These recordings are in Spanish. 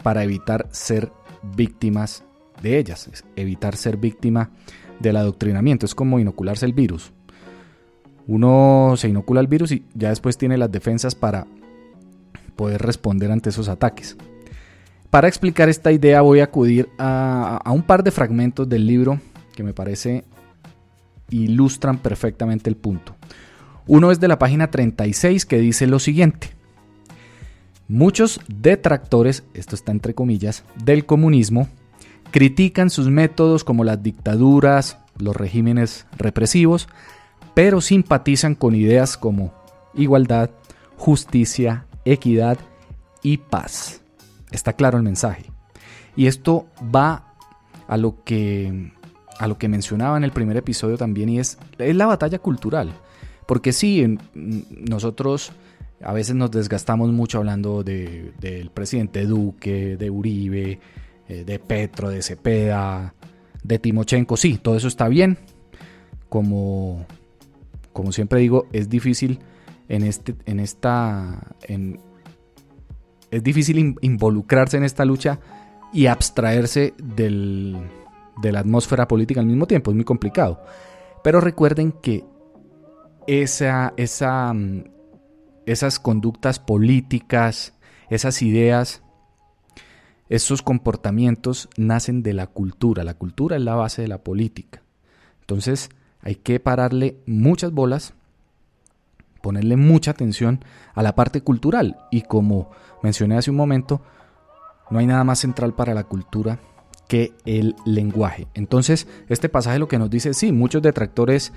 para evitar ser víctimas de ellas, evitar ser víctima del adoctrinamiento. Es como inocularse el virus. Uno se inocula el virus y ya después tiene las defensas para poder responder ante esos ataques. Para explicar esta idea voy a acudir a un par de fragmentos del libro que me parece ilustran perfectamente el punto. Uno es de la página 36 que dice lo siguiente: muchos detractores, esto está entre comillas, del comunismo, critican sus métodos como las dictaduras, los regímenes represivos, pero simpatizan con ideas como igualdad, justicia, equidad y paz. Está claro el mensaje. Y esto va a lo que mencionaba en el primer episodio también, y es la batalla cultural. Porque sí, nosotros a veces nos desgastamos mucho hablando del presidente Duque, de Uribe, de Petro, de Cepeda, de Timochenko. Sí, todo eso está bien. Como siempre digo, es difícil es difícil involucrarse en esta lucha y abstraerse de la atmósfera política al mismo tiempo. Es muy complicado. Pero recuerden que esas conductas políticas, esas ideas, esos comportamientos nacen de la cultura. La cultura es la base de la política. Entonces hay que pararle muchas bolas, ponerle mucha atención a la parte cultural. Y como mencioné hace un momento, no hay nada más central para la cultura que el lenguaje. Entonces este pasaje lo que nos dice, sí, muchos detractores,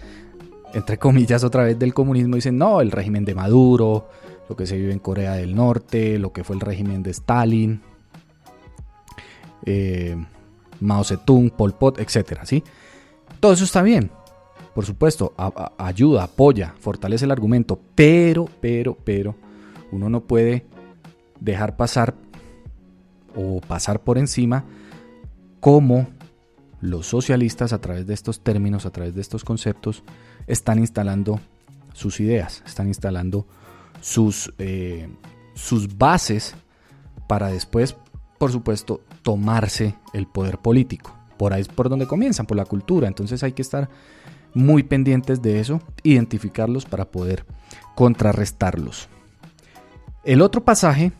entre comillas otra vez, del comunismo dicen no, el régimen de Maduro, lo que se vive en Corea del Norte, lo que fue el régimen de Stalin, Mao Zedong, Pol Pot, etcétera, ¿sí? Todo eso está bien, por supuesto, ayuda, apoya, fortalece el argumento, pero uno no puede dejar pasar o pasar por encima cómo los socialistas, a través de estos términos, a través de estos conceptos, están instalando sus ideas, están instalando sus bases para después, por supuesto, tomarse el poder político. Por ahí es por donde comienzan, por la cultura. Entonces hay que estar muy pendientes de eso, identificarlos para poder contrarrestarlos. El otro pasaje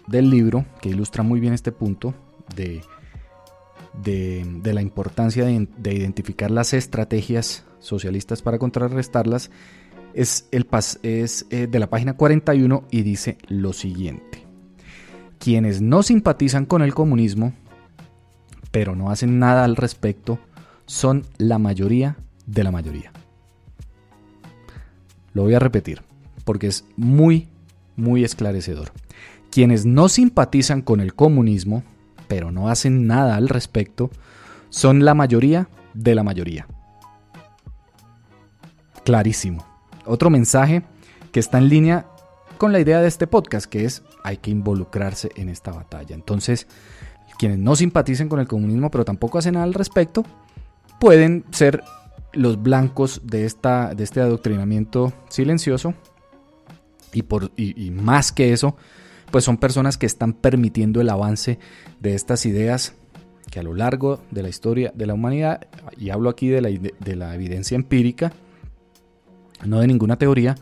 del libro que ilustra muy bien este punto de la importancia de identificar las estrategias socialistas para contrarrestarlas es de la página 41 y dice lo siguiente: quienes no simpatizan con el comunismo pero no hacen nada al respecto son la mayoría de la mayoría. Lo voy a repetir porque es muy esclarecedor. Quienes no simpatizan con el comunismo pero no hacen nada al respecto son la mayoría de la mayoría. Clarísimo. Otro mensaje que está en línea con la idea de este podcast, que es hay que involucrarse en esta batalla. Entonces, quienes no simpaticen con el comunismo pero tampoco hacen nada al respecto pueden ser los blancos de este adoctrinamiento silencioso, y más que eso, pues son personas que están permitiendo el avance de estas ideas que a lo largo de la historia de la humanidad, y hablo aquí de la evidencia empírica, no de ninguna teoría,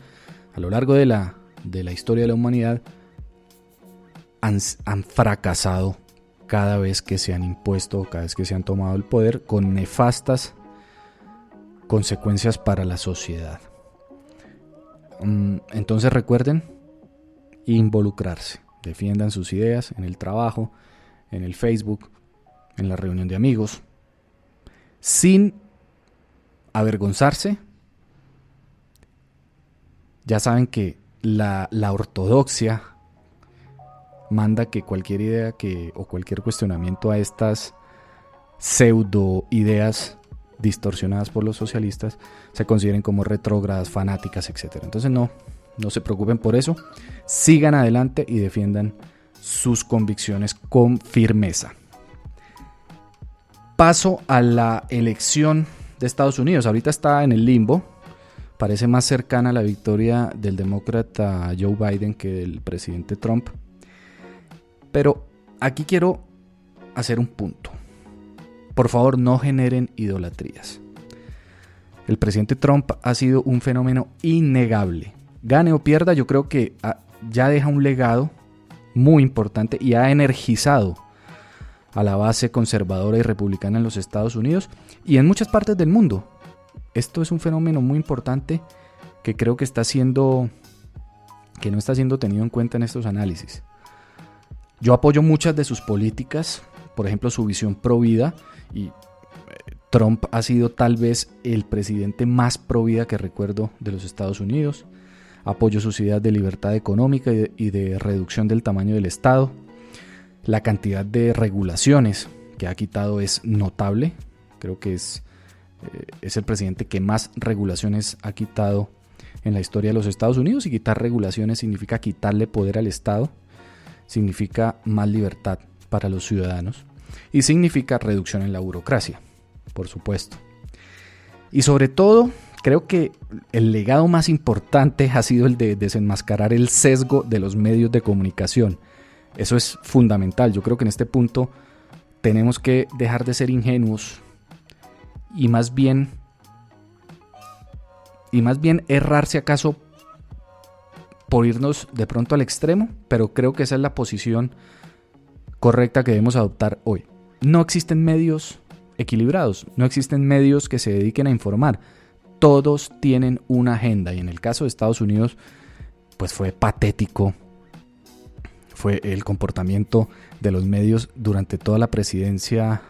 a lo largo de la historia de la humanidad han fracasado cada vez que se han impuesto, cada vez que se han tomado el poder, con nefastas consecuencias para la sociedad. Entonces recuerden involucrarse, defiendan sus ideas en el trabajo, en el Facebook, en la reunión de amigos, sin avergonzarse. Ya saben que la ortodoxia manda que cualquier idea o cualquier cuestionamiento a estas pseudo ideas distorsionadas por los socialistas se consideren como retrógradas, fanáticas, etc. Entonces no se preocupen por eso, sigan adelante y defiendan sus convicciones con firmeza. Paso a la elección de Estados Unidos. Ahorita está en el limbo, parece más cercana a la victoria del demócrata Joe Biden que del presidente Trump, pero aquí quiero hacer un punto. Por favor, no generen idolatrías. El presidente Trump ha sido un fenómeno innegable. Gane o pierda, yo creo que ya deja un legado muy importante y ha energizado a la base conservadora y republicana en los Estados Unidos y en muchas partes del mundo. Esto es un fenómeno muy importante que creo que no está siendo tenido en cuenta en estos análisis. Yo apoyo muchas de sus políticas, por ejemplo su visión pro vida, y Trump ha sido tal vez el presidente más pro vida que recuerdo de los Estados Unidos. Apoyo sus ideas de libertad económica y de reducción del tamaño del Estado. La cantidad de regulaciones que ha quitado es notable. Creo que es el presidente que más regulaciones ha quitado en la historia de los Estados Unidos, y quitar regulaciones significa quitarle poder al Estado, significa más libertad para los ciudadanos y significa reducción en la burocracia, por supuesto. Y sobre todo, creo que el legado más importante ha sido el de desenmascarar el sesgo de los medios de comunicación. Eso es fundamental. Yo creo que en este punto tenemos que dejar de ser ingenuos y más bien errar si acaso por irnos de pronto al extremo, pero creo que esa es la posición correcta que debemos adoptar hoy. No existen medios equilibrados, no existen medios que se dediquen a informar. Todos tienen una agenda, y en el caso de Estados Unidos pues fue patético fue el comportamiento de los medios durante toda la presidencia,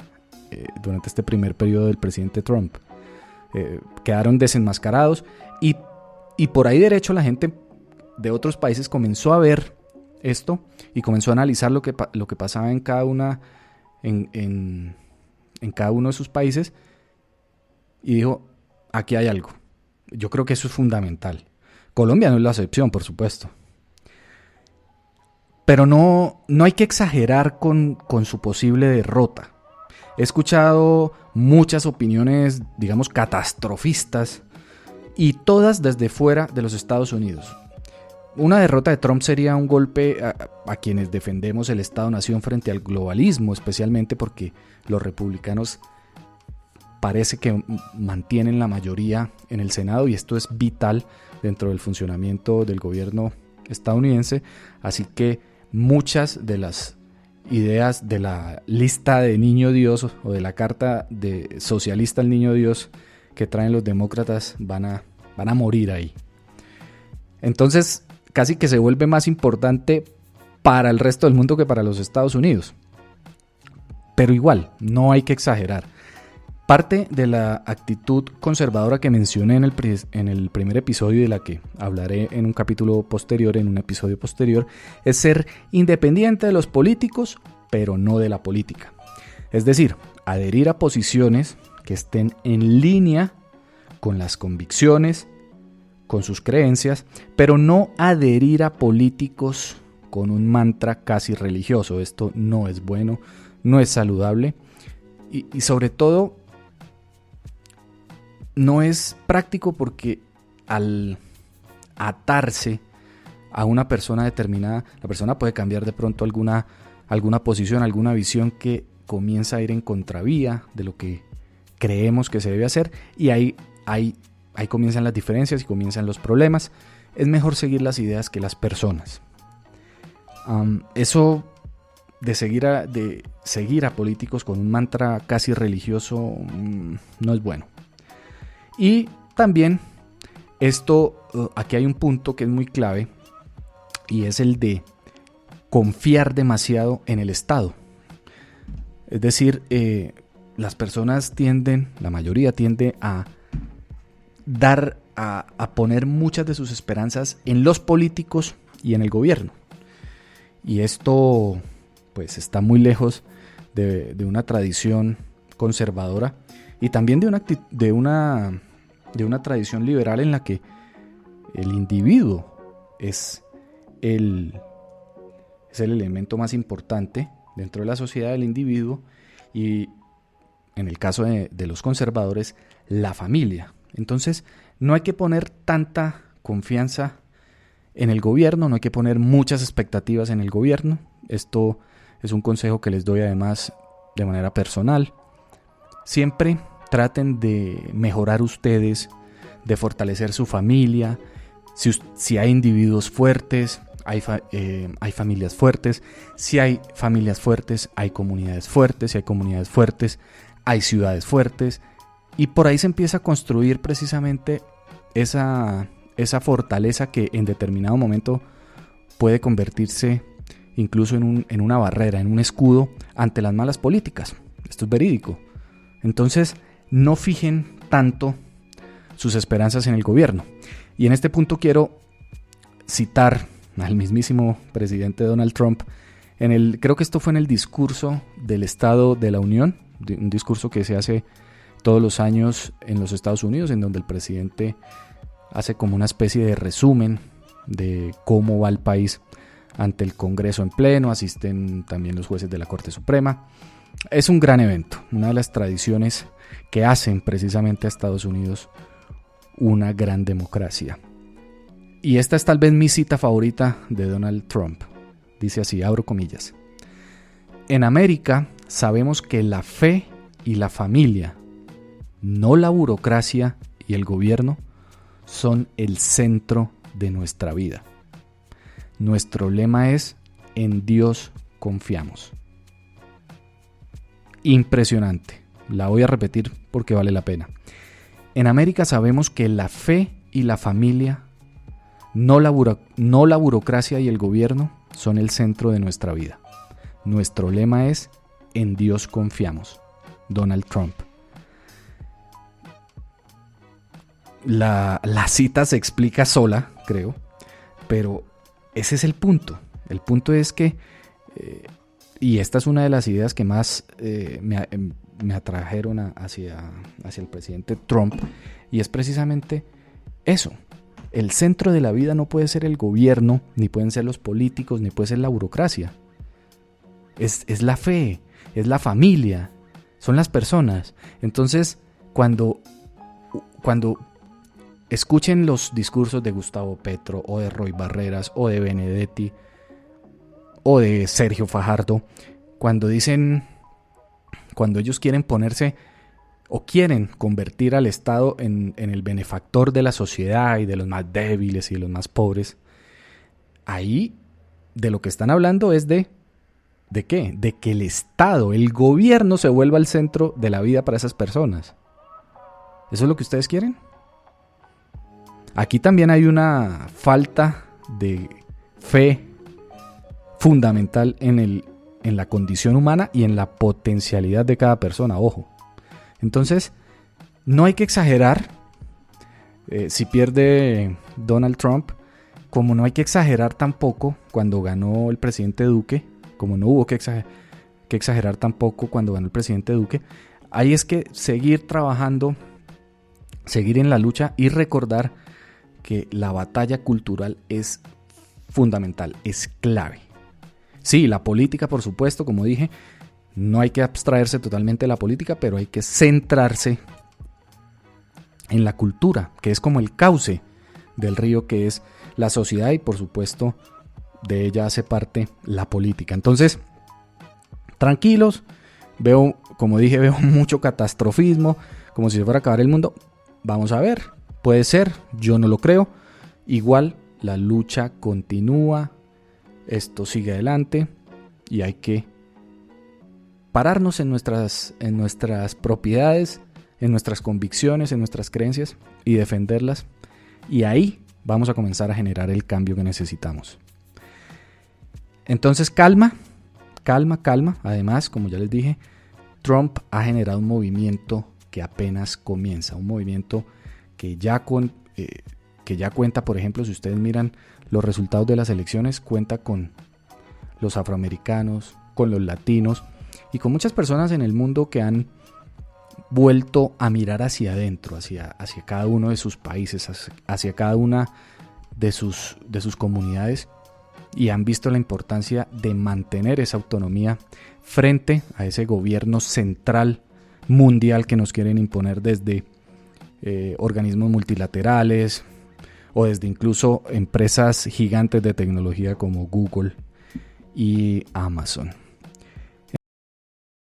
durante este primer periodo del presidente Trump. Quedaron desenmascarados y por ahí derecho la gente de otros países comenzó a ver esto y comenzó a analizar lo que pasaba en cada en cada uno de sus países y dijo, aquí hay algo. Yo creo que eso es fundamental. Colombia no es la excepción, por supuesto. Pero no hay que exagerar con su posible derrota. He escuchado muchas opiniones, digamos, catastrofistas, y todas desde fuera de los Estados Unidos. Una derrota de Trump sería un golpe a quienes defendemos el Estado-Nación frente al globalismo, especialmente porque los republicanos parece que mantienen la mayoría en el Senado y esto es vital dentro del funcionamiento del gobierno estadounidense. Así que muchas de las ideas de la lista de Niño Dios o de la carta de socialista al Niño Dios que traen los demócratas van a morir ahí. Entonces casi que se vuelve más importante para el resto del mundo que para los Estados Unidos. Pero igual, no hay que exagerar. Parte de la actitud conservadora que mencioné en el primer episodio, de la que hablaré en un capítulo posterior, en un episodio posterior, es ser independiente de los políticos, pero no de la política. Es decir, adherir a posiciones que estén en línea con las convicciones, con sus creencias, pero no adherir a políticos con un mantra casi religioso. Esto no es bueno, no es saludable y sobre todo no es práctico, porque al atarse a una persona determinada, la persona puede cambiar de pronto alguna posición, alguna visión que comienza a ir en contravía de lo que creemos que se debe hacer, y ahí comienzan las diferencias y comienzan los problemas. Es mejor seguir las ideas que las personas. Eso de seguir a políticos con un mantra casi religioso no es bueno. Y también aquí hay un punto que es muy clave, y es el de confiar demasiado en el Estado. Es decir, las personas la mayoría tiende a poner muchas de sus esperanzas en los políticos y en el gobierno. Y esto pues está muy lejos de una tradición conservadora y también de una tradición liberal en la que el individuo es el elemento más importante dentro de la sociedad, del individuo, y en el caso de los conservadores, la familia. Entonces no hay que poner tanta confianza en el gobierno, no hay que poner muchas expectativas en el gobierno. Esto es un consejo que les doy además de manera personal. Siempre traten de mejorar ustedes, de fortalecer su familia. Si hay individuos fuertes, hay familias fuertes. Si hay familias fuertes, hay comunidades fuertes. Si hay comunidades fuertes, hay ciudades fuertes. Y por ahí se empieza a construir precisamente esa fortaleza que en determinado momento puede convertirse incluso en una barrera, en un escudo ante las malas políticas. Esto es verídico. Entonces, no fijen tanto sus esperanzas en el gobierno. Y en este punto quiero citar al mismísimo presidente Donald Trump. Creo que esto fue en el discurso del Estado de la Unión, un discurso que se hace todos los años en los Estados Unidos, en donde el presidente hace como una especie de resumen de cómo va el país ante el Congreso en pleno. Asisten también los jueces de la Corte Suprema. Es un gran evento, una de las tradiciones que hacen precisamente a Estados Unidos una gran democracia. Y esta es tal vez mi cita favorita de Donald Trump. Dice así, abro comillas: en América sabemos que la fe y la familia, no la burocracia y el gobierno, son el centro de nuestra vida. Nuestro lema es: en Dios confiamos. Impresionante. La voy a repetir porque vale la pena. En América sabemos que la fe y la familia, no la burocracia y el gobierno, son el centro de nuestra vida. Nuestro lema es: en Dios confiamos. Donald Trump. La cita se explica sola, creo, pero ese es el punto. El punto es que, y esta es una de las ideas que más me atrajeron hacia el presidente Trump, y es precisamente eso. El centro de la vida no puede ser el gobierno, ni pueden ser los políticos, ni puede ser la burocracia. Es la fe, es la familia, son las personas. Entonces, cuando escuchen los discursos de Gustavo Petro, o de Roy Barreras, o de Benedetti, o de Sergio Fajardo, cuando ellos quieren ponerse o quieren convertir al Estado en el benefactor de la sociedad y de los más débiles y de los más pobres, ahí de lo que están hablando es ¿de qué? De que el Estado, el gobierno, se vuelva el centro de la vida para esas personas. ¿Eso es lo que ustedes quieren? Aquí también hay una falta de fe fundamental en la condición humana y en la potencialidad de cada persona, ojo. Entonces, no hay que exagerar si pierde Donald Trump, como no hay que exagerar tampoco cuando ganó el presidente Duque, como no hubo que exagerar tampoco cuando ganó el presidente Duque. Ahí es que seguir trabajando, seguir en la lucha y recordar que la batalla cultural es fundamental, es clave. Sí, la política, por supuesto, como dije, no hay que abstraerse totalmente de la política, pero hay que centrarse en la cultura, que es como el cauce del río, que es la sociedad, y por supuesto de ella hace parte la política. Entonces, tranquilos, como dije, veo mucho catastrofismo, como si se fuera a acabar el mundo. Vamos a ver, puede ser, yo no lo creo. Igual la lucha continúa, esto sigue adelante y hay que pararnos en nuestras propiedades, en nuestras convicciones, en nuestras creencias y defenderlas. Y ahí vamos a comenzar a generar el cambio que necesitamos. Entonces, calma. Además, como ya les dije, Trump ha generado un movimiento que apenas comienza, un movimiento que ya cuenta, por ejemplo, si ustedes miran los resultados de las elecciones, cuenta con los afroamericanos, con los latinos y con muchas personas en el mundo que han vuelto a mirar hacia adentro, hacia cada uno de sus países, hacia cada una de sus comunidades, y han visto la importancia de mantener esa autonomía frente a ese gobierno central mundial que nos quieren imponer desde organismos multilaterales o desde incluso empresas gigantes de tecnología como Google y Amazon.